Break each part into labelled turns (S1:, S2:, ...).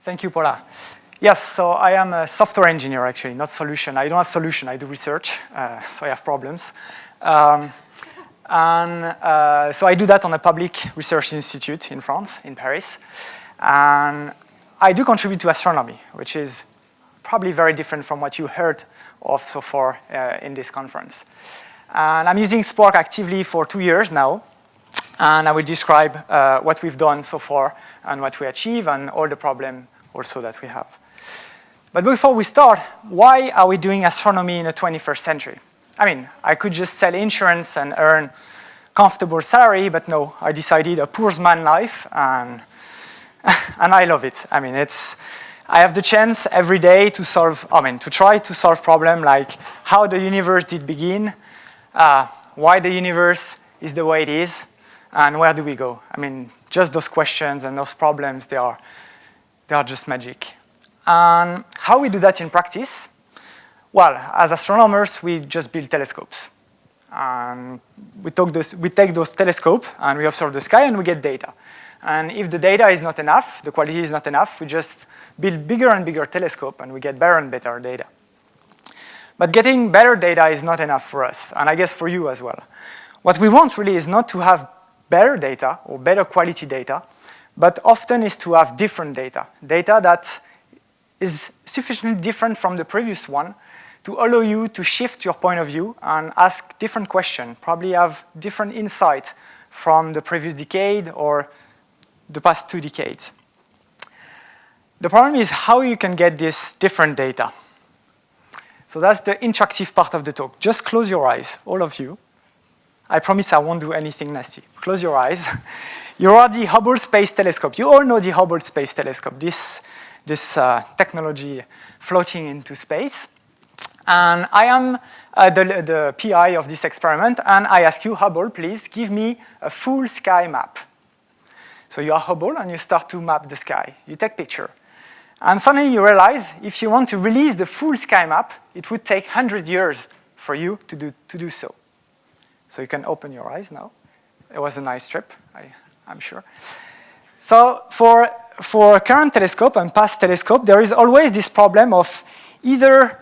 S1: Thank you, Paula. Yes, so I am a software engineer, actually, not solution. I don't have solution, I do research, so I have problems. So I do that on a public research institute in France, in Paris. And I do contribute to astronomy, which is probably very different from what you heard of so far in this conference. And I'm using Spark actively for 2 years now. And I will describe what we've done so far and what we achieve and all the problem also that we have. But before we start, why are we doing astronomy in the 21st century? I mean, I could just sell insurance and earn comfortable salary, but no, I decided a poor man's life, and I love it. I mean, I have the chance every day to try to solve problems like how the universe did begin, why the universe is the way it is, and where do we go? I mean, just those questions and those problems, they are just magic. And how we do that in practice? Well, as astronomers, we just build telescopes. And we take those telescopes and we observe the sky and we get data. And if the data is not enough, the quality is not enough, we just build bigger and bigger telescope and we get better and better data. But getting better data is not enough for us, and I guess for you as well. What we want really is not to have better data or better quality data, but often is to have different data. Data that is sufficiently different from the previous one to allow you to shift your point of view and ask different questions, probably have different insight from the previous decade or the past 2 decades. The problem is how you can get this different data. So that's the interactive part of the talk. Just close your eyes, all of you. I promise I won't do anything nasty. Close your eyes. You are the Hubble Space Telescope. You all know the Hubble Space Telescope, this technology floating into space. And I am the PI of this experiment, and I ask you, Hubble, please give me a full sky map. So you are Hubble, and you start to map the sky. You take picture. And suddenly you realize, if you want to release the full sky map, it would take 100 years for you to do so. So you can open your eyes now. It was a nice trip, I'm sure. So for current telescope and past telescope, there is always this problem of either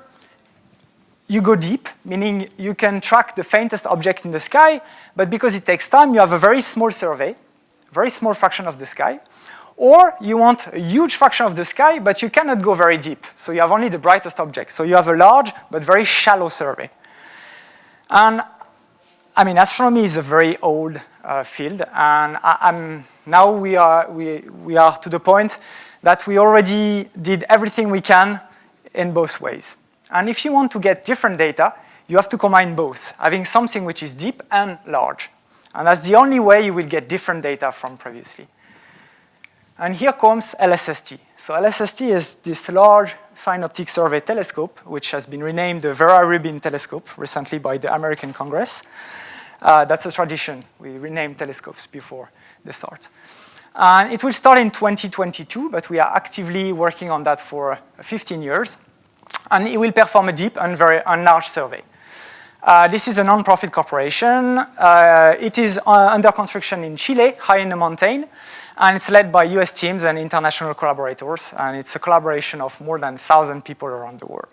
S1: you go deep, meaning you can track the faintest object in the sky, but because it takes time, you have a very small survey, very small fraction of the sky, or you want a huge fraction of the sky, but you cannot go very deep, so you have only the brightest object. So you have a large but very shallow survey. And I mean, astronomy is a very old field, and now we are to the point that we already did everything we can in both ways. And if you want to get different data, you have to combine both, having something which is deep and large. And that's the only way you will get different data from previously. And here comes LSST. So LSST is this Large Synoptic Survey Telescope, which has been renamed the Vera Rubin Telescope recently by the American Congress. That's a tradition. We rename telescopes before they start. And it will start in 2022, but we are actively working on that for 15 years. And it will perform a deep and large survey. This is a non-profit corporation. It is under construction in Chile, high in the mountain, and it's led by US teams and international collaborators, and it's a collaboration of more than 1,000 people around the world.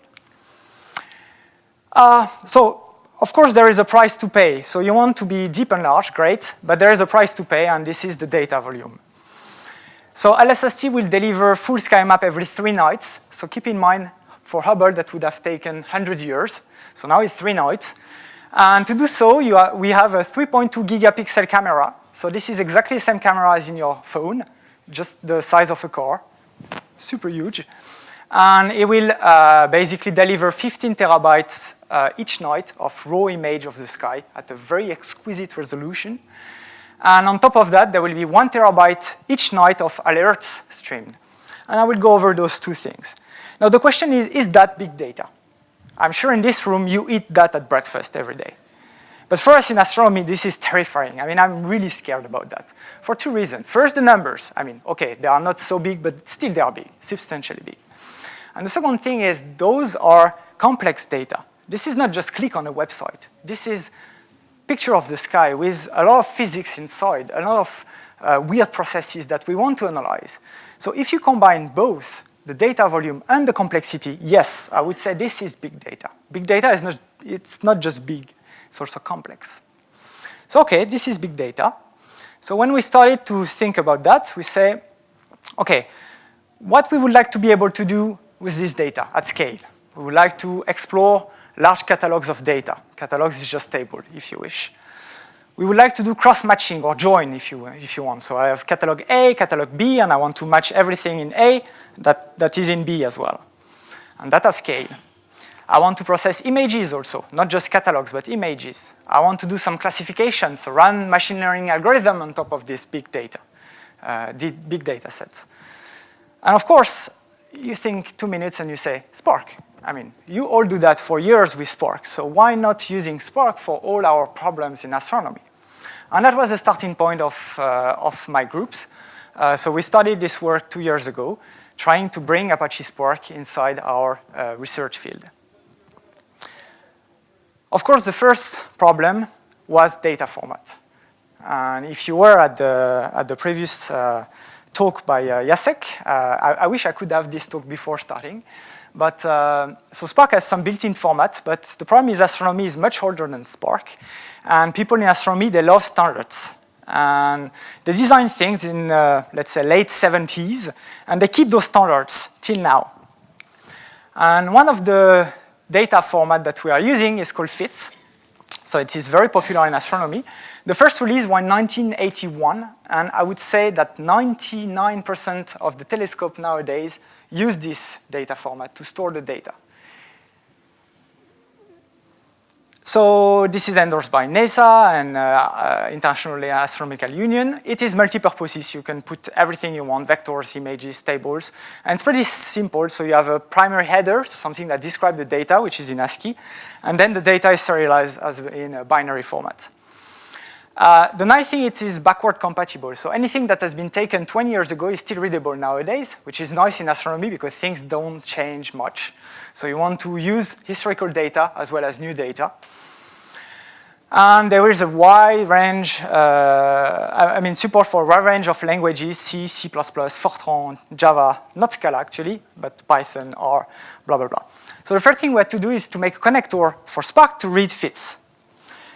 S1: So, of course, there is a price to pay. So you want to be deep and large, great, but there is a price to pay, and this is the data volume. So LSST will deliver full sky map every 3 nights. So keep in mind, for Hubble, that would have taken 100 years. So now it's 3 nights. And to do so, we have a 3.2 gigapixel camera. So this is exactly the same camera as in your phone, just the size of a car, super huge. And it will basically deliver 15 terabytes each night of raw image of the sky at a very exquisite resolution. And on top of that, there will be 1 terabyte each night of alerts streamed. And I will go over those 2 things. Now the question is that big data? I'm sure in this room you eat that at breakfast every day. But for us in astronomy, this is terrifying. I mean, I'm really scared about that for 2 reasons. First, the numbers. I mean, okay, they are not so big, but still they are big, substantially big. And the second thing is those are complex data. This is not just click on a website. This is picture of the sky with a lot of physics inside, a lot of weird processes that we want to analyze. So if you combine both the data volume and the complexity, yes, I would say this is big data. Big data is not just big, it's also complex. So okay, this is big data. So when we started to think about that, we say, okay, what we would like to be able to do with this data at scale. We would like to explore large catalogs of data. Catalogs is just table, if you wish. We would like to do cross-matching or join, if you want. So I have catalog A, catalog B, and I want to match everything in A that is in B as well. And that at scale. I want to process images also, not just catalogs, but images. I want to do some classification, so run machine learning algorithm on top of this big data set. And of course, you think 2 minutes and you say, Spark. I mean, you all do that for years with Spark, so why not using Spark for all our problems in astronomy? And that was the starting point of my groups. So we started this work 2 years ago, trying to bring Apache Spark inside our research field. Of course, the first problem was data format. And if you were at the previous talk by Jacek, I wish I could have this talk before starting. But so Spark has some built-in format, but the problem is astronomy is much older than Spark. And people in astronomy, they love standards. And they design things in, let's say, late 70s, and they keep those standards till now. And one of the data format that we are using is called FITS. So it is very popular in astronomy. The first release was in 1981, and I would say that 99% of the telescope nowadays use this data format to store the data. So this is endorsed by NASA and International Astronomical Union. It is multi-purposes. You can put everything you want, vectors, images, tables. And it's pretty simple. So you have a primary header, something that describes the data, which is in ASCII. And then the data is serialized as in a binary format. The nice thing, it is backward compatible. So anything that has been taken 20 years ago is still readable nowadays, which is nice in astronomy because things don't change much. So you want to use historical data as well as new data. And there is a wide range, support for a wide range of languages, C, C++, Fortran, Java, not Scala actually, but Python, R, blah, blah, blah. So the first thing we had to do is to make a connector for Spark to read FITS.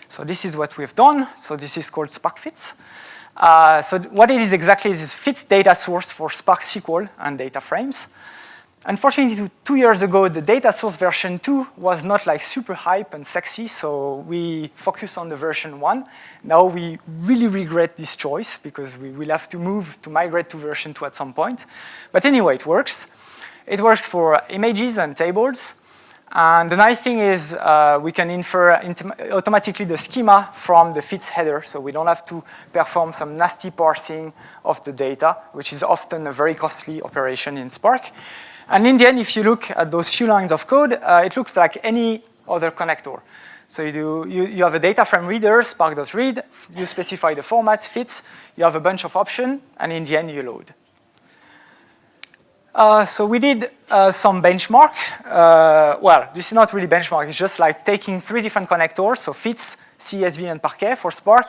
S1: So this is what we've done. So this is called Spark FITS. So what it is exactly is FITS data source for Spark SQL and data frames. Unfortunately, 2 years ago, the data source version 2 was not like super hype and sexy, so we focused on the version 1. Now we really regret this choice because we will have to migrate to version 2 at some point. But anyway, it works. It works for images and tables. And the nice thing is we can infer automatically the schema from the FITS header, so we don't have to perform some nasty parsing of the data, which is often a very costly operation in Spark. And in the end, if you look at those few lines of code, it looks like any other connector. So you have a data frame reader, Spark.read, you specify the formats, FITS, you have a bunch of options, and in the end, you load. So we did some benchmark. Well, this is not really benchmark. It's just like taking 3 different connectors, so FITS, CSV, and Parquet for Spark,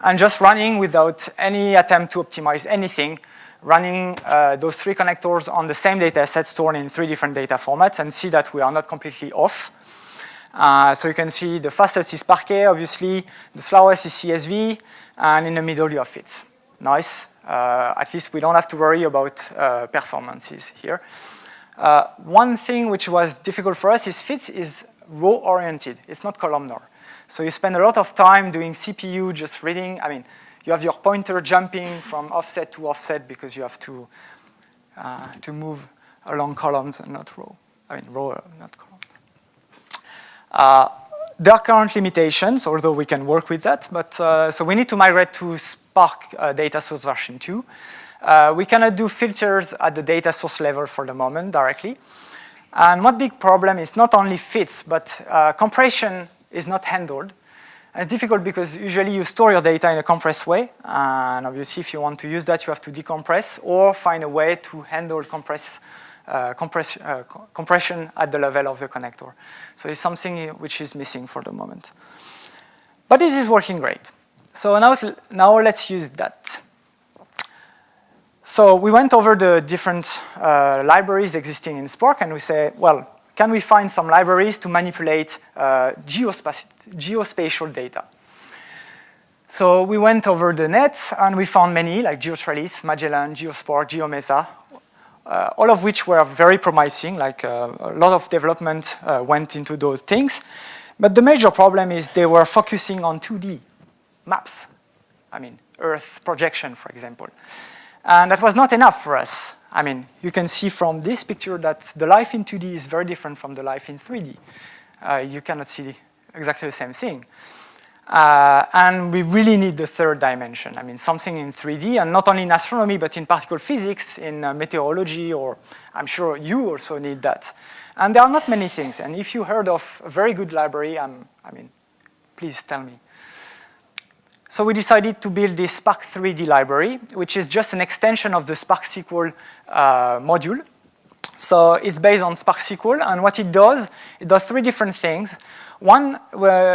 S1: and just running without any attempt to optimize anything, running those 3 connectors on the same data set stored in 3 different data formats and see that we are not completely off. So you can see the fastest is Parquet, obviously. The slowest is CSV, and in the middle you have FITS. Nice. At least we don't have to worry about performances here. One thing which was difficult for us is FITS is row-oriented. It's not columnar. So you spend a lot of time doing CPU, just reading. I mean, you have your pointer jumping from offset to offset because you have to move along columns and not row. I mean, row, not columns. There are current limitations, although we can work with that. But so we need to migrate to Spark data source version 2. We cannot do filters at the data source level for the moment directly. And one big problem is not only FITS, but compression is not handled. And it's difficult because usually you store your data in a compressed way. And obviously, if you want to use that, you have to decompress or find a way to handle compression at the level of the connector. So it's something which is missing for the moment. But this is working great. So now let's use that. So we went over the different libraries existing in Spark, and we say, well, can we find some libraries to manipulate geospatial data? So we went over the net, and we found many, like GeoTrellis, Magellan, GeoSpark, GeoMesa, all of which were very promising, like a lot of development went into those things. But the major problem is they were focusing on 2D maps. I mean, Earth projection, for example. And that was not enough for us. I mean, you can see from this picture that the life in 2D is very different from the life in 3D. You cannot see exactly the same thing. And we really need the third dimension. I mean, something in 3D, and not only in astronomy, but in particle physics, in meteorology, or I'm sure you also need that. And there are not many things. And if you heard of a very good library, I mean, please tell me. So we decided to build this Spark 3D library, which is just an extension of the Spark SQL module. So it's based on Spark SQL, and what it does three different things. One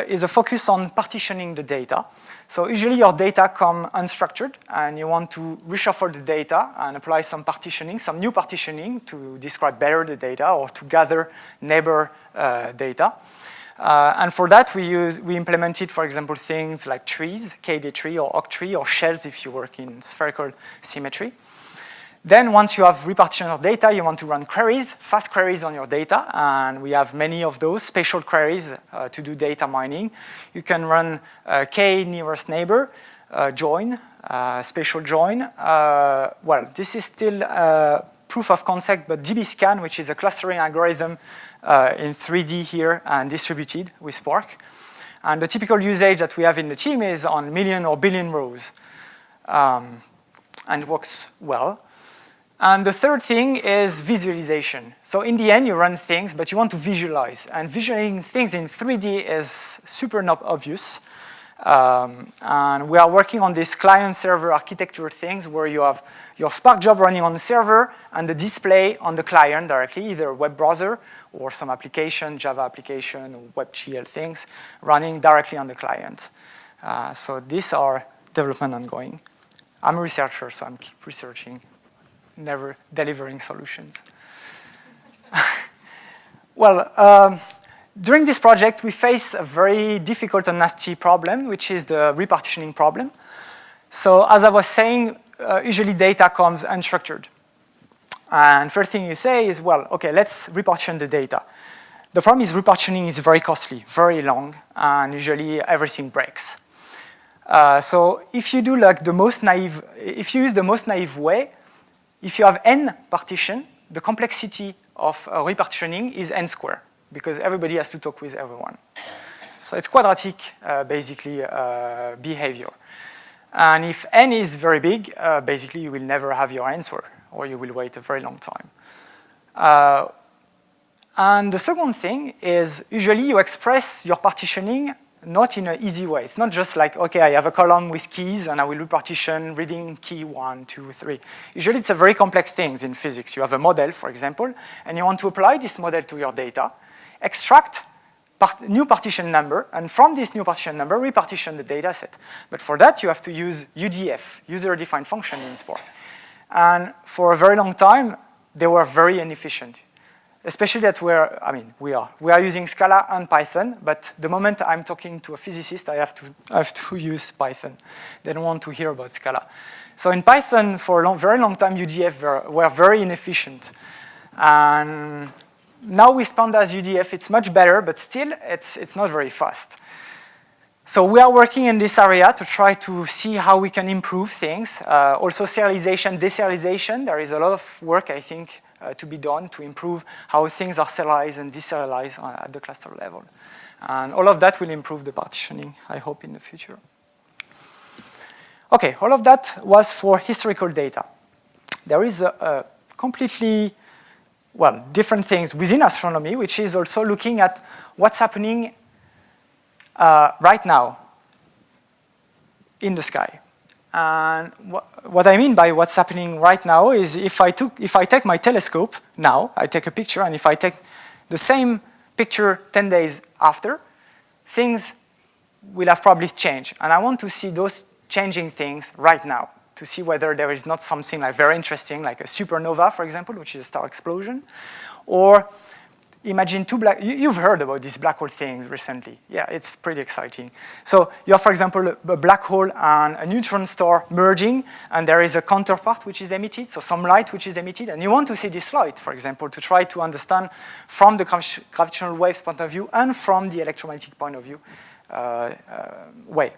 S1: is a focus on partitioning the data. So usually your data come unstructured, and you want to reshuffle the data and apply some partitioning, some new partitioning to describe better the data or to gather neighbor data. And for that, we implemented, for example, things like trees, KD tree or octree, or shells if you work in spherical symmetry. Then once you have repartition of data, you want to run queries, fast queries on your data, and we have many of those spatial queries to do data mining. You can run k nearest neighbor, join, spatial join. Well, this is still proof of concept, but dbScan, which is a clustering algorithm in 3D here and distributed with Spark. And the typical usage that we have in the team is on million or billion rows. And it works well. And the third thing is visualization. So in the end, you run things, but you want to visualize. And visualizing things in 3D is super not obvious. And we are working on this client-server architecture things where you have your Spark job running on the server and the display on the client directly, either a web browser or some application, Java application, or WebGL things running directly on the client. So these are development ongoing. I'm a researcher, so I'm keep researching, never delivering solutions. Well, during this project, we face a very difficult and nasty problem, which is the repartitioning problem. So as I was saying, usually data comes unstructured. And first thing you say is, well, okay, let's repartition the data. The problem is repartitioning is very costly, very long, and usually everything breaks. So if you do like the most naive, if you use the most naive way, if you have n partition, the complexity of repartitioning is n squared, because everybody has to talk with everyone. So it's quadratic, basically, behavior. And if n is very big, basically you will never have your answer, or you will wait a very long time. And the second thing is usually you express your partitioning not in an easy way. It's not just like, okay, I have a column with keys and I will repartition reading key 1, 2, 3. Usually it's a very complex thing in physics. You have a model, for example, and you want to apply this model to your data, extract new partition number, and from this new partition number, repartition the data set. But for that, you have to use UDF, user-defined function in Spark. And for a very long time, they were very inefficient. Especially that we are using Scala and Python, but the moment I'm talking to a physicist, I have to use Python. They don't want to hear about Scala. So in Python, for a very long time, UDF were very inefficient. And now with Pandas UDF, it's much better, but still, it's not very fast. So we are working in this area to try to see how we can improve things. Also serialization, deserialization, there is a lot of work, I think, to be done to improve how things are serialized and deserialized at the cluster level. And all of that will improve the partitioning, I hope, in the future. Okay, all of that was for historical data. There is a completely, well, different things within astronomy, which is also looking at what's happening right now in the sky. And what I mean by what's happening right now is if I take my telescope now, I take a picture, and if I take the same picture 10 days after, things will have probably changed. And I want to see those changing things right now. to see whether there is not something like very interesting, like a supernova, for example, which is a star explosion. Or imagine you've heard about these black hole things recently. Yeah, it's pretty exciting. So you have, for example, a black hole and a neutron star merging, and there is a counterpart which is emitted, so some light which is emitted, and you want to see this light, for example, to try to understand from the gravitational waves point of view and from the electromagnetic point of view way.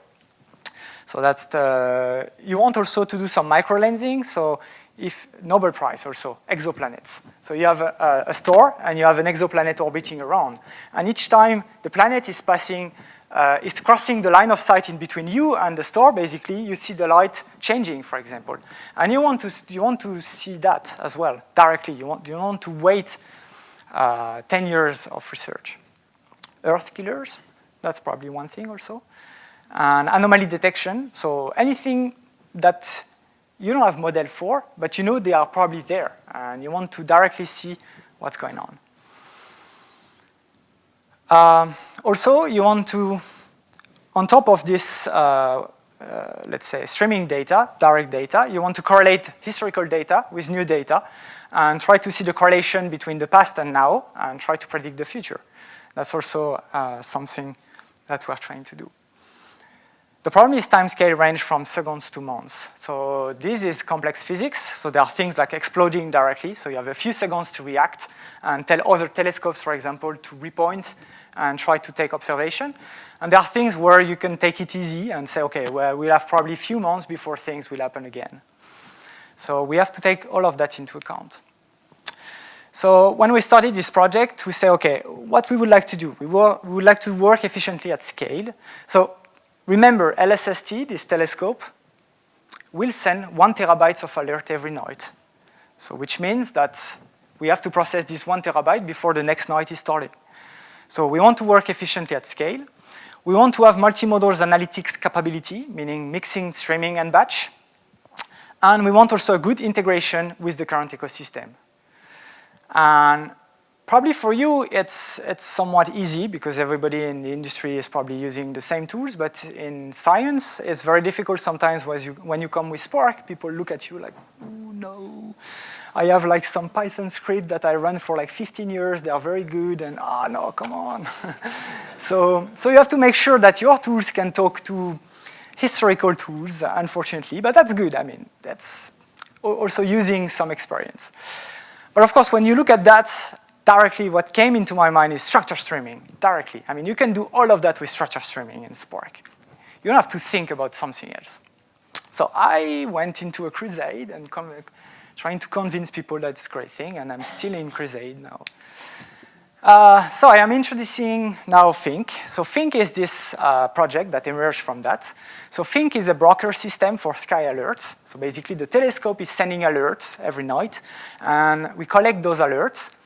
S1: So that's you want also to do some microlensing, so if Nobel Prize also, exoplanets. So you have a star and you have an exoplanet orbiting around. And each time the planet is passing, it's crossing the line of sight in between you and the star, basically, you see the light changing, for example. And you want to see that as well, directly. You don't want to wait 10 years of research. Earth killers, that's probably one thing also. And anomaly detection, so anything that you don't have model for, but you know they are probably there, and you want to directly see what's going on. Also, you want to, on top of this, let's say, streaming data, direct data, you want to correlate historical data with new data and try to see the correlation between the past and now and try to predict the future. That's also something that we're trying to do. The problem is timescale range from seconds to months. So this is complex physics. So there are things like exploding directly. So you have a few seconds to react and tell other telescopes, for example, to repoint and try to take observation. And there are things where you can take it easy and say, okay, well, we'll have probably a few months before things will happen again. So we have to take all of that into account. So when we started this project, we say, okay, what we would like to do? We would like to work efficiently at scale. So remember, LSST, this telescope, will send 1 terabyte of alert every night. So which means that we have to process this 1 terabyte before the next night is starting. So we want to work efficiently at scale. We want to have multimodal analytics capability, meaning mixing, streaming, and batch. And we want also a good integration with the current ecosystem. And probably for you, it's somewhat easy because everybody in the industry is probably using the same tools, but in science, it's very difficult sometimes when you come with Spark, people look at you like, oh no, I have like some Python script that I run for like 15 years, they are very good, and no, come on. So you have to make sure that your tools can talk to historical tools, unfortunately, but that's good. I mean, that's also using some experience. But of course, when you look at that, directly what came into my mind is structure streaming, directly. I mean, you can do all of that with structure streaming in Spark. You don't have to think about something else. So I went into a crusade and trying to convince people that it's a great thing, and I'm still in crusade now. So I am introducing now Fink. So Fink is this project that emerged from that. So Fink is a broker system for sky alerts. So basically the telescope is sending alerts every night, and we collect those alerts.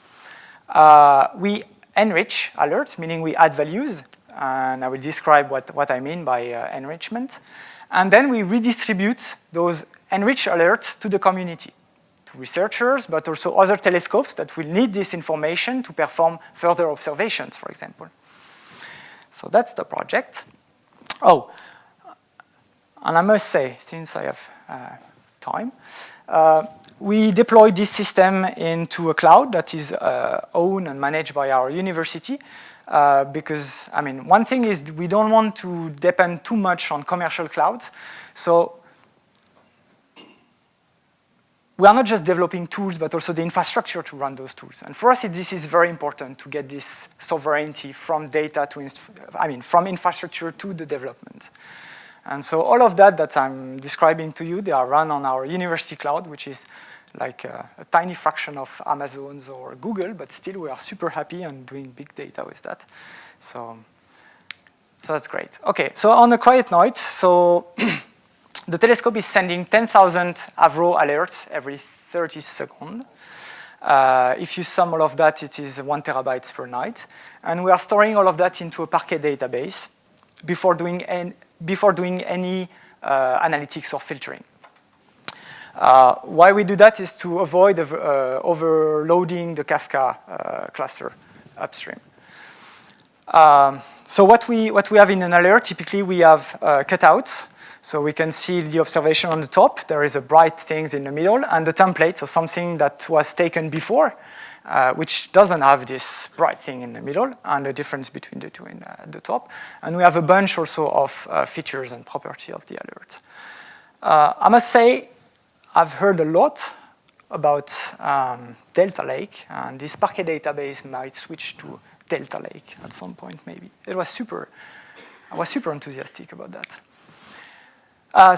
S1: We enrich alerts, meaning we add values, and I will describe what I mean by enrichment. And then we redistribute those enriched alerts to the community, to researchers, but also other telescopes that will need this information to perform further observations, for example. So that's the project. Oh, and I must say, since I have time, we deployed this system into a cloud that is owned and managed by our university because, I mean, one thing is we don't want to depend too much on commercial clouds. So we are not just developing tools, but also the infrastructure to run those tools. And for us, this is very important to get this sovereignty from data to, from infrastructure to the development. And so all of that I'm describing to you, they are run on our university cloud, which is like a tiny fraction of Amazon's or Google, but still we are super happy and doing big data with that. So that's great. Okay, so on a quiet note, so the telescope is sending 10,000 Avro alerts every 30 seconds. If you sum all of that, it is 1 terabyte per night. And we are storing all of that into a Parquet database before doing any analytics or filtering. Why we do that is to avoid overloading the Kafka cluster upstream. So what we have in an alert, typically we have cutouts. So we can see the observation on the top. There is a bright thing in the middle, and the template, so something that was taken before, which doesn't have this bright thing in the middle, and the difference between the two at the top. And we have a bunch also of features and properties of the alert. I must say, I've heard a lot about Delta Lake, and this Parquet database might switch to Delta Lake at some point, maybe. I was super enthusiastic about that.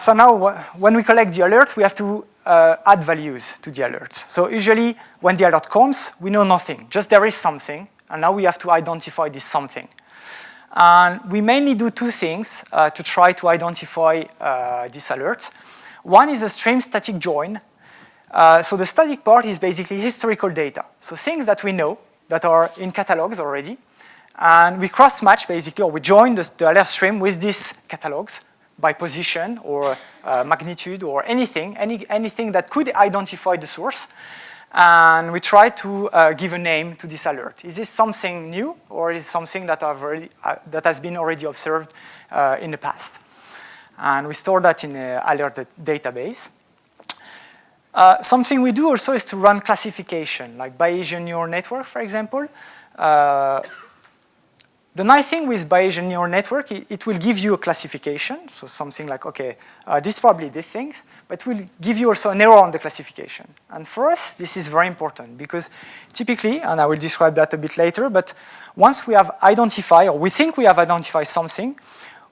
S1: So now, when we collect the alert, we have to add values to the alert. So usually, when the alert comes, we know nothing. Just there is something, and now we have to identify this something. And we mainly do two things to try to identify this alert. One is a stream static join. So the static part is basically historical data. So things that we know that are in catalogs already. And we cross-match, basically, or we join the alert stream with these catalogs by position or magnitude or anything that could identify the source. And we try to give a name to this alert. Is this something new, or is it something that has been already observed in the past? And we store that in an alert database. Something we do also is to run classification, like Bayesian neural network, for example. The nice thing with Bayesian neural network, it will give you a classification, so something like, okay, this is probably this thing, but will give you also an error on the classification. And for us, this is very important, because typically, and I will describe that a bit later, but once we have identified, or we think we have identified something,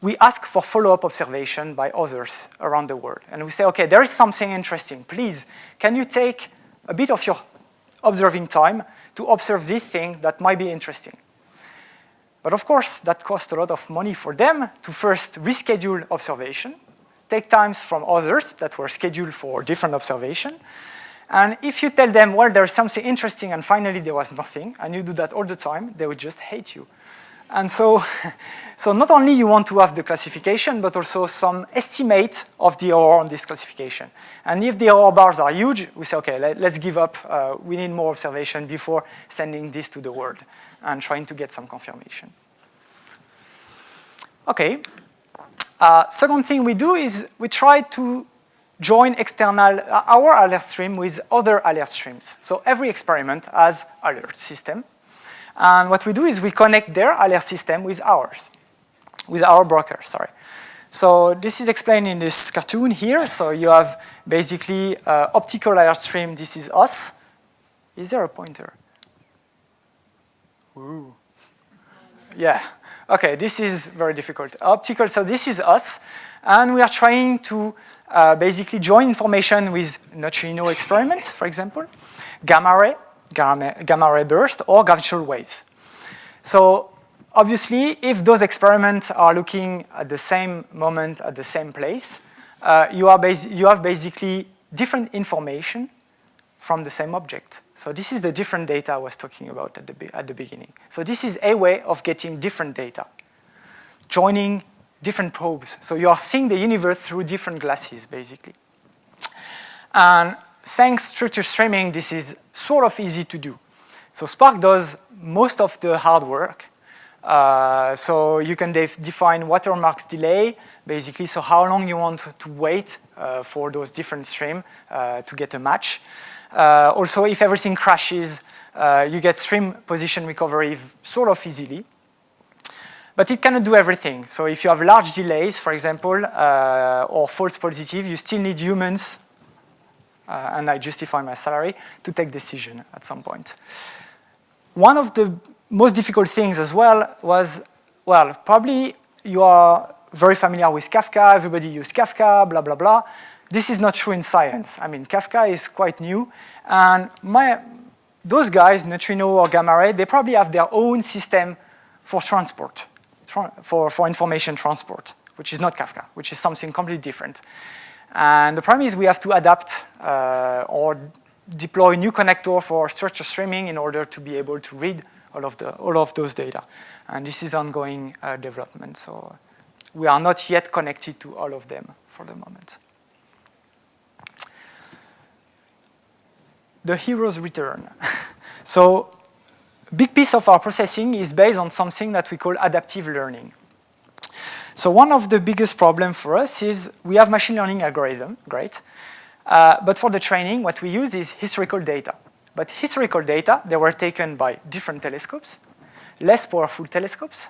S1: we ask for follow-up observation by others around the world. And we say, okay, there is something interesting. Please, can you take a bit of your observing time to observe this thing that might be interesting? But of course, that costs a lot of money for them to first reschedule observation, take times from others that were scheduled for different observation. And if you tell them, well, there's something interesting and finally there was nothing, and you do that all the time, they would just hate you. And so not only you want to have the classification, but also some estimate of the error on this classification. And if the error bars are huge, we say, okay, let's give up. We need more observation before sending this to the world and trying to get some confirmation. Okay. Second thing we do is we try to join our alert stream with other alert streams. So every experiment has alert system. And what we do is we connect their alert system with ours, with our broker, sorry. So this is explained in this cartoon here. So you have basically optical alert stream. This is us. Is there a pointer? Ooh. Yeah. Okay, this is very difficult. Optical, so this is us. And we are trying to basically join information with neutrino experiment, for example, gamma ray burst, or gravitational waves. So obviously, if those experiments are looking at the same moment at the same place, you have basically different information from the same object. So this is the different data I was talking about at the beginning. So this is a way of getting different data, joining different probes. So you are seeing the universe through different glasses, basically. And thanks structure streaming, this is sort of easy to do. So Spark does most of the hard work. So you can define watermarks delay, basically, so how long you want to wait for those different streams to get a match. Also, if everything crashes, you get stream position recovery sort of easily. But it cannot do everything. So if you have large delays, for example, or false positive, you still need humans, and I justify my salary, to take decision at some point. One of the most difficult things as well was, well, probably you are very familiar with Kafka, everybody uses Kafka, blah, blah, blah. This is not true in science. I mean, Kafka is quite new, and those guys, neutrino or gamma ray, they probably have their own system for transport, for information transport, which is not Kafka, which is something completely different. And the problem is we have to adapt or deploy new connector for structure streaming in order to be able to read all of those data. And this is ongoing development, so we are not yet connected to all of them for the moment. The hero's return. So a big piece of our processing is based on something that we call adaptive learning. So one of the biggest problems for us is we have machine learning algorithm, great. But for the training, what we use is historical data. But historical data, they were taken by different telescopes, less powerful telescopes,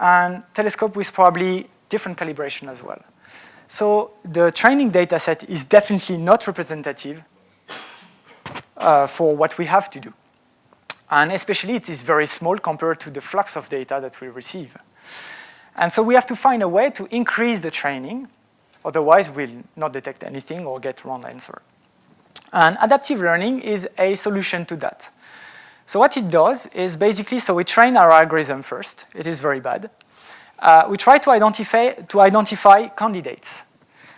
S1: and telescope with probably different calibration as well. So the training data set is definitely not representative for what we have to do. And especially it is very small compared to the flux of data that we receive. And so we have to find a way to increase the training, otherwise we'll not detect anything or get wrong answer. And adaptive learning is a solution to that. So what it does is basically, so we train our algorithm first. It is very bad. We try to identify candidates.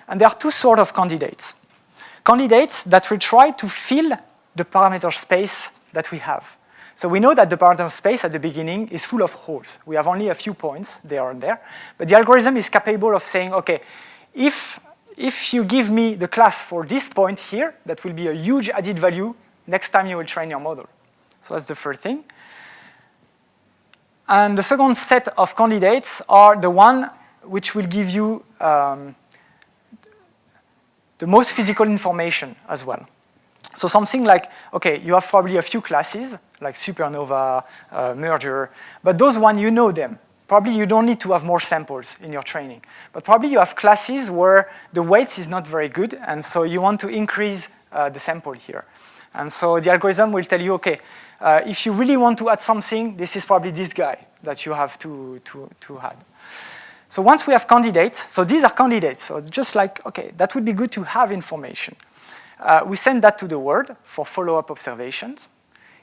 S1: And there are two sorts of candidates. Candidates that will try to fill the parameter space that we have. So we know that the parameter space at the beginning is full of holes. We have only a few points there and there. But the algorithm is capable of saying, okay, if you give me the class for this point here, that will be a huge added value next time you will train your model. So that's the first thing. And the second set of candidates are the one which will give you the most physical information as well. So something like, okay, you have probably a few classes, like supernova, merger, but those ones, you know them. Probably you don't need to have more samples in your training. But probably you have classes where the weight is not very good, and so you want to increase the sample here. And so the algorithm will tell you, okay, if you really want to add something, this is probably this guy that you have to add. So once we have candidates, so these are candidates, so just like, okay, that would be good to have information. We send that to the world for follow-up observations.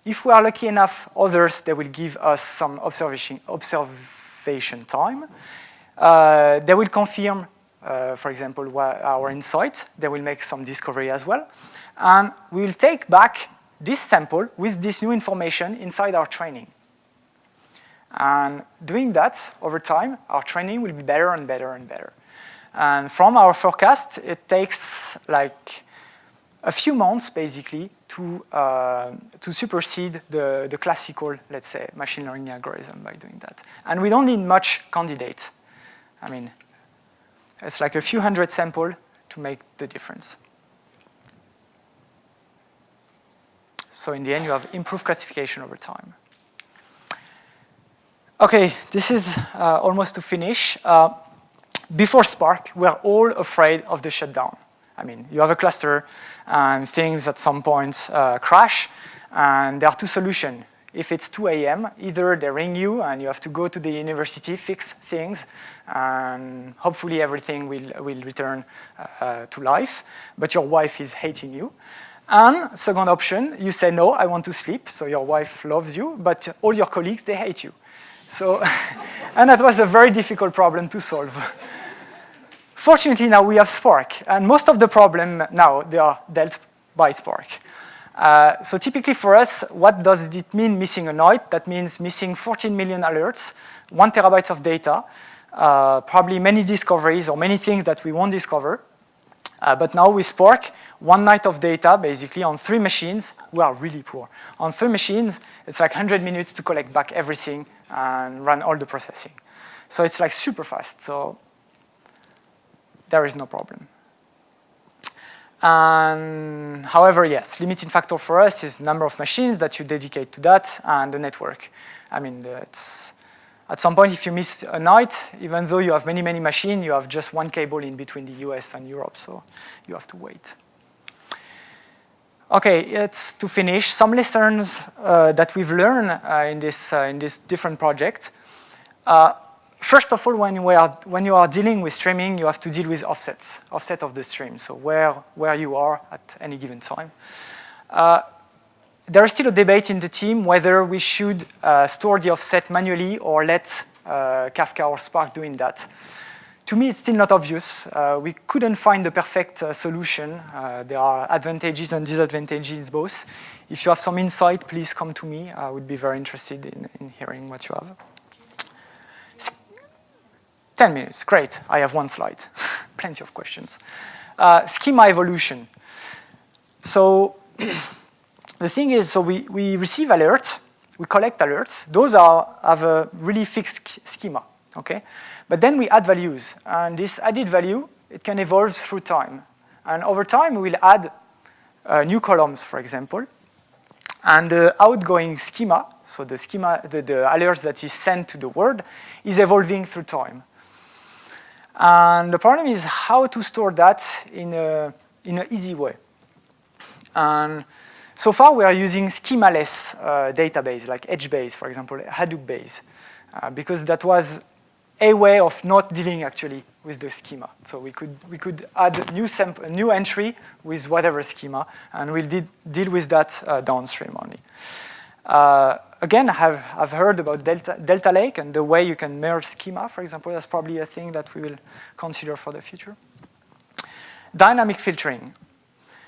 S1: If we are lucky enough, others, they will give us some observation time. They will confirm, for example, our insight. They will make some discovery as well. And we will take back this sample with this new information inside our training. And doing that over time, our training will be better and better and better. And from our forecast, it takes like a few months, basically, to supersede the classical, let's say, machine learning algorithm by doing that. And we don't need much candidate. I mean, it's like a few hundred samples to make the difference. So in the end, you have improved classification over time. Okay, this is almost to finish. Before Spark, we are all afraid of the shutdown. I mean, you have a cluster, and things at some point crash, and there are two solutions. If it's 2 a.m., either they ring you and you have to go to the university, fix things, and hopefully everything will return to life, but your wife is hating you. And second option, you say, no, I want to sleep, so your wife loves you, but all your colleagues, they hate you. So, and that was a very difficult problem to solve. Fortunately, now we have Spark, and most of the problem now, they are dealt by Spark. So typically for us, what does it mean missing a night? That means missing 14 million alerts, 1 terabyte of data, probably many discoveries or many things that we won't discover. But now with Spark, 1 night of data, basically on 3 machines, we are really poor. On 3 machines, it's like 100 minutes to collect back everything and run all the processing. So it's like super fast. So there is no problem. And however, yes, limiting factor for us is the number of machines that you dedicate to that and the network. I mean, it's, at some point, if you miss a night, even though you have many, many machines, you have just 1 cable in between the US and Europe, so you have to wait. Okay, it's to finish. Some lessons that we've learned in this different project. First of all, when you are dealing with streaming, you have to deal with offsets, offset of the stream, so where you are at any given time. There is still a debate in the team whether we should store the offset manually or let Kafka or Spark doing that. To me, it's still not obvious. We couldn't find the perfect solution. There are advantages and disadvantages both. If you have some insight, please come to me. I would be very interested in hearing what you have. 10 minutes, great. I have 1 slide. Plenty of questions. Schema evolution. So the thing is, so we receive alerts, we collect alerts. Those have a really fixed schema. okay? But then we add values, and this added value, it can evolve through time. And over time, we'll add new columns, for example, and the outgoing schema, so the schema, the alerts that is sent to the world, is evolving through time. And the problem is how to store that in an easy way. And so far, we are using schema-less database, like Edge-based, for example, Hadoop-based, because that was a way of not dealing actually with the schema. So we could add a new entry with whatever schema, and we'll deal with that downstream only. Again, I've heard about Delta Lake and the way you can merge schema, for example. That's probably a thing that we will consider for the future. Dynamic filtering.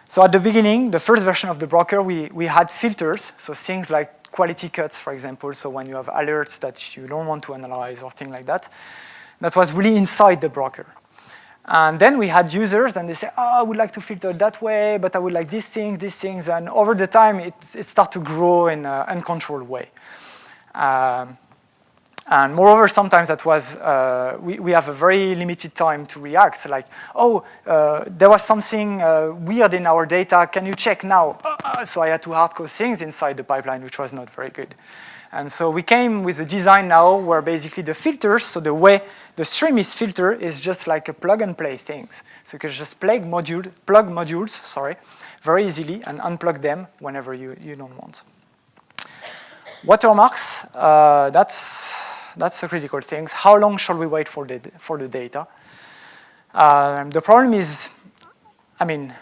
S1: So at the beginning, the first version of the broker, we had filters, so things like quality cuts, for example, so when you have alerts that you don't want to analyze or things like that, that was really inside the broker. And then we had users, and they say, oh, I would like to filter that way, but I would like these things, and over the time, it started to grow in an uncontrolled way. And moreover, sometimes that was, we have a very limited time to react. So like, oh, there was something weird in our data. Can you check now? So I had to hardcode things inside the pipeline, which was not very good. And so we came with a design now where basically the filters, so the way the stream is filtered is just like a plug and play things. So you can just plug modules, very easily and unplug them whenever you don't want. Watermarks, that's a critical thing. How long shall we wait for the data? The problem is, I mean,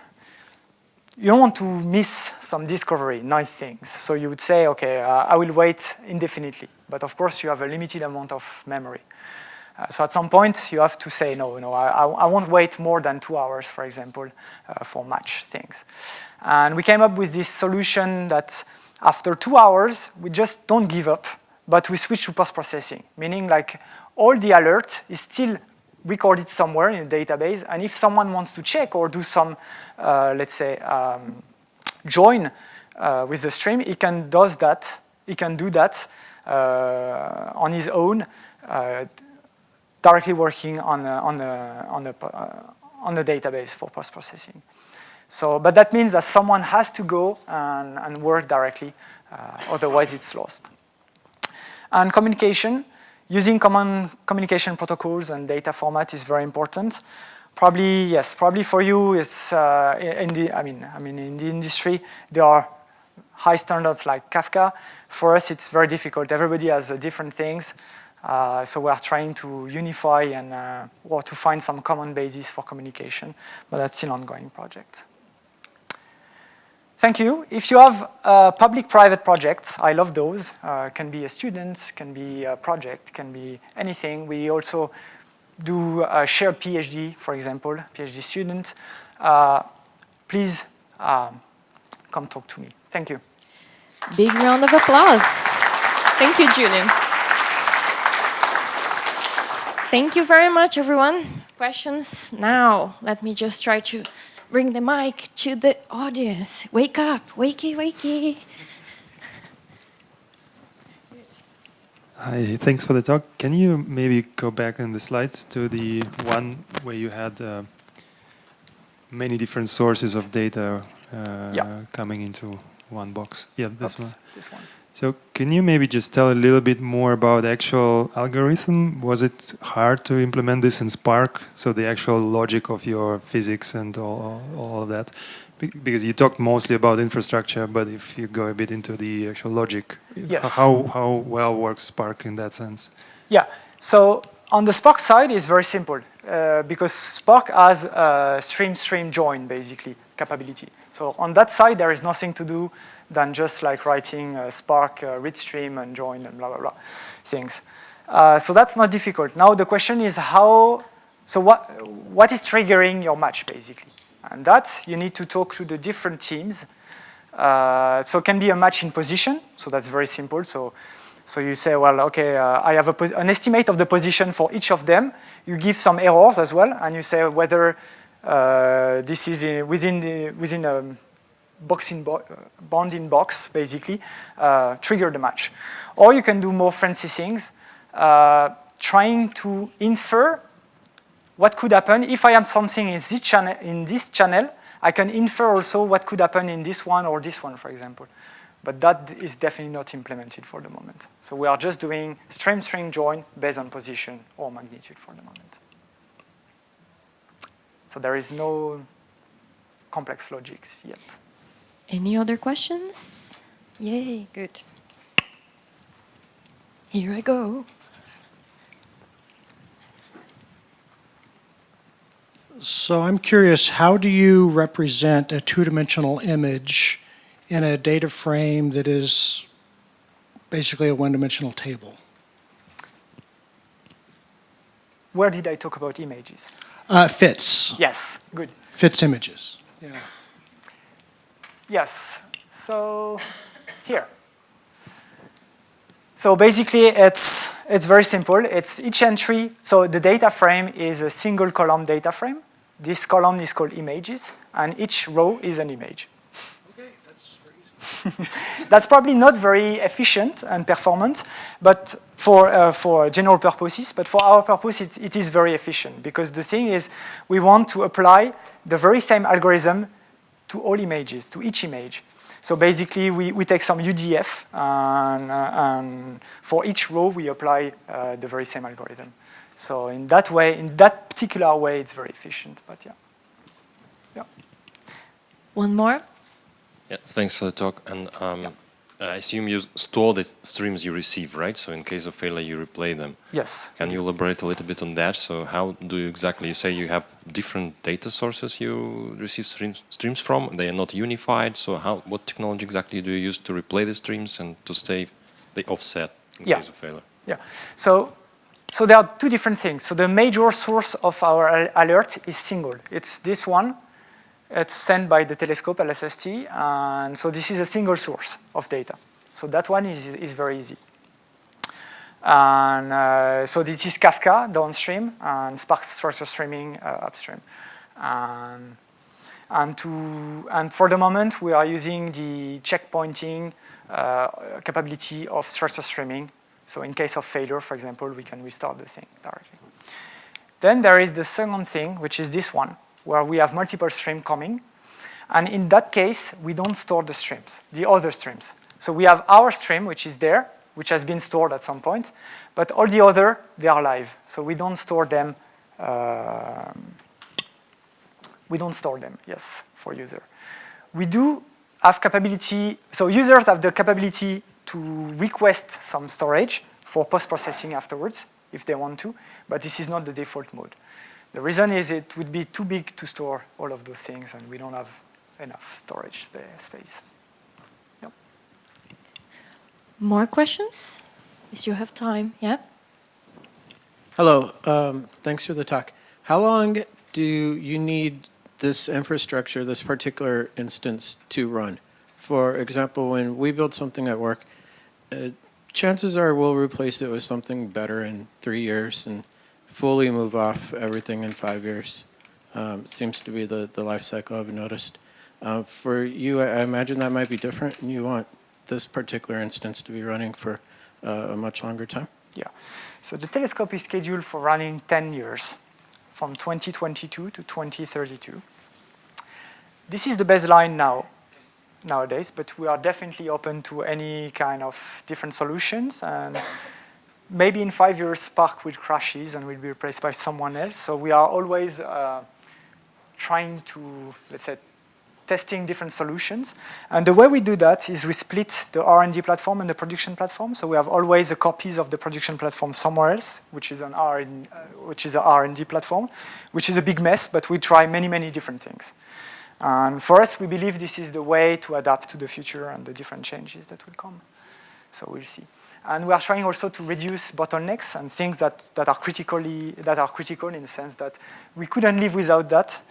S1: you don't want to miss some discovery, nice things. So you would say, okay, I will wait indefinitely. But of course, you have a limited amount of memory. So at some point, you have to say, no, I won't wait more than 2 hours, for example, for match things. And we came up with this solution that after 2 hours, we just don't give up, but we switch to post-processing, meaning like all the alert is still recorded somewhere in the database, and if someone wants to check or do some, let's say, join with the stream, he can do that on his own, directly working on the database for post-processing. So, but that means that someone has to go and work directly, otherwise it's lost. And communication. Using common communication protocols and data format is very important. Probably for you, it's in the industry there are high standards like Kafka. For us, it's very difficult. Everybody has different things, so we are trying to unify and or to find some common basis for communication. But that's still an ongoing project. Thank you. If you have public-private projects, I love those. Can be a student, can be a project, can be anything. We also do a shared PhD, for example, PhD student. Please come talk to me. Thank you.
S2: Big round of applause. Thank you, Julien. Thank you very much, everyone. Questions now? Let me just try to bring the mic to the audience. Wake up, wakey, wakey.
S3: Hi, thanks for the talk. Can you maybe go back in the slides to the one where you had many different sources of data coming into one box? Yeah, this one. So can you maybe just tell a little bit more about the actual algorithm? Was it hard to implement this in Spark? So the actual logic of your physics and all of that? Because you talked mostly about infrastructure, but if you go a bit into the actual logic,
S1: yes.
S3: How well works Spark in that sense?
S1: Yeah, so on the Spark side, it's very simple because Spark has a stream-stream join, basically, capability. So on that side, there is nothing to do than just like writing Spark read stream and join and blah, blah, blah things. So that's not difficult. Now the question is what is triggering your match, basically? And that you need to talk to the different teams. So it can be a match in position, so that's very simple. So you say, well, okay, I have an estimate of the position for each of them. You give some errors as well, and you say whether this is within a bounding box, basically, trigger the match. Or you can do more fancy things. trying to infer what could happen. If I am something in this channel, I can infer also what could happen in this one or this one, for example. But that is definitely not implemented for the moment. So we are just doing stream-string join based on position or magnitude for the moment. So there is no complex logics yet.
S2: Any other questions? Yay, good. Here I go.
S4: So I'm curious, how do you represent a two-dimensional image in a data frame that is basically a one-dimensional table?
S1: Where did I talk about images?
S4: Fits.
S1: Yes, good.
S4: Fits images. Yeah.
S1: Yes, so here. So basically it's very simple. It's each entry, so the data frame is a single column data frame. This column is called images, and each row is an image.
S4: Okay, that's very easy.
S1: That's probably not very efficient and performant, but for general purposes, but for our purpose it is very efficient, because the thing is we want to apply the very same algorithm to all images, to each image. So basically we take some UDF and for each row we apply the very same algorithm. So in that way, in that particular way, it's very efficient, but yeah.
S2: One more?
S5: Yeah, thanks for the talk. And I assume you store the streams you receive, right? So in case of failure, you replay them.
S1: Yes.
S5: Can you elaborate a little bit on that? So how do you exactly, you say you have different data sources you receive streams from, they are not unified, so what technology exactly do you use to replay the streams and to stay the offset in case of failure?
S1: Yeah, so there are two different things. So the major source of our alert is single. It's this one. It's sent by the telescope, LSST, and so this is a single source of data. So that one is very easy. And so this is Kafka downstream and Spark structure streaming upstream. And for the moment, we are using the checkpointing capability of structure streaming. So in case of failure, for example, we can restart the thing directly. Then there is the second thing, which is this one, where we have multiple streams coming. And in that case, we don't store the streams, the other streams. So we have our stream, which is there, which has been stored at some point, but all the other, they are live. So we don't store them, yes, for user. We do have capability, so users have the capability to request some storage for post-processing afterwards, if they want to, but this is not the default mode. The reason is it would be too big to store all of those things, and we don't have enough storage space. Yep.
S2: More questions? If you have time, yeah?
S6: Hello, thanks for the talk. How long do you need this infrastructure, this particular instance, to run? For example, when we build something at work, chances are we'll replace it with something better in 3 years and fully move off everything in 5 years. Seems to be the life cycle I've noticed. For you, I imagine that might be different, and you want this particular instance to be running for a much longer time?
S1: Yeah. So the telescope is scheduled for running 10 years, from 2022 to 2032. This is the baseline nowadays, but we are definitely open to any kind of different solutions, and maybe in 5 years Spark will crashes and will be replaced by someone else. So we are always trying to, let's say, testing different solutions. And the way we do that is we split the R&D platform and the production platform. So we have always a copies of the production platform somewhere else, which is an R&D platform, which is a big mess, but we try many, many different things. And for us, we believe this is the way to adapt to the future and the different changes that will come. So we'll see. And we are trying also to reduce bottlenecks and things that are critical in the sense that we couldn't live without that.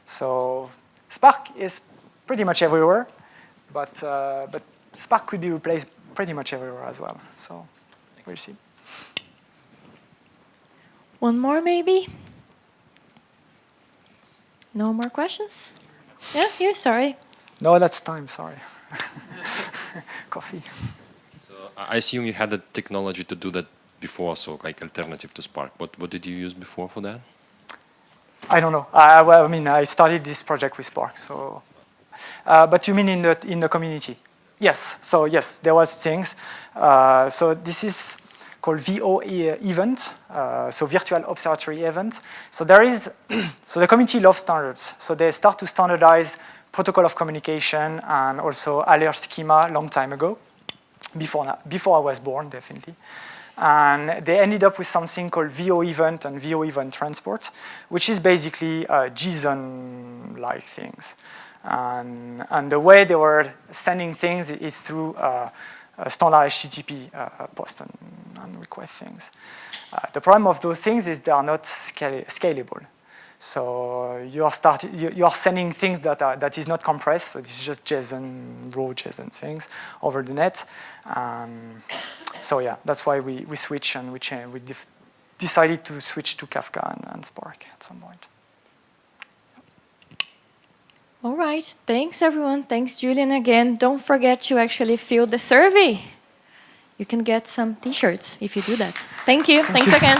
S1: So Spark is pretty much everywhere, but Spark could be replaced pretty much everywhere as well. So we'll see.
S2: One more, maybe? No more questions? Yeah, here, sorry.
S1: No, that's time, sorry. Coffee.
S5: So I assume you had the technology to do that before, so like alternative to Spark. What did you use before for that?
S1: I don't know. Well, I mean, I started this project with Spark, so. But you mean in the community? Yes. So yes, there was things. So this is called VOE event, so virtual observatory event. So there is, so the community loves standards. So they start to standardize protocol of communication and also alert schema long time ago, before I was born, definitely. And they ended up with something called VO event and VO event transport, which is basically JSON-like things. And the way they were sending things is through standard HTTP post and request things. The problem of those things is they are not scalable. So you are sending things that is not compressed. So this is just JSON, raw JSON things over the net. So yeah, that's why we switch and we decided to switch to Kafka and Spark at some point.
S2: All right, thanks everyone. Thanks Julien again. Don't forget to actually fill the survey. You can get some t-shirts if you do that. Thank you. Thanks again.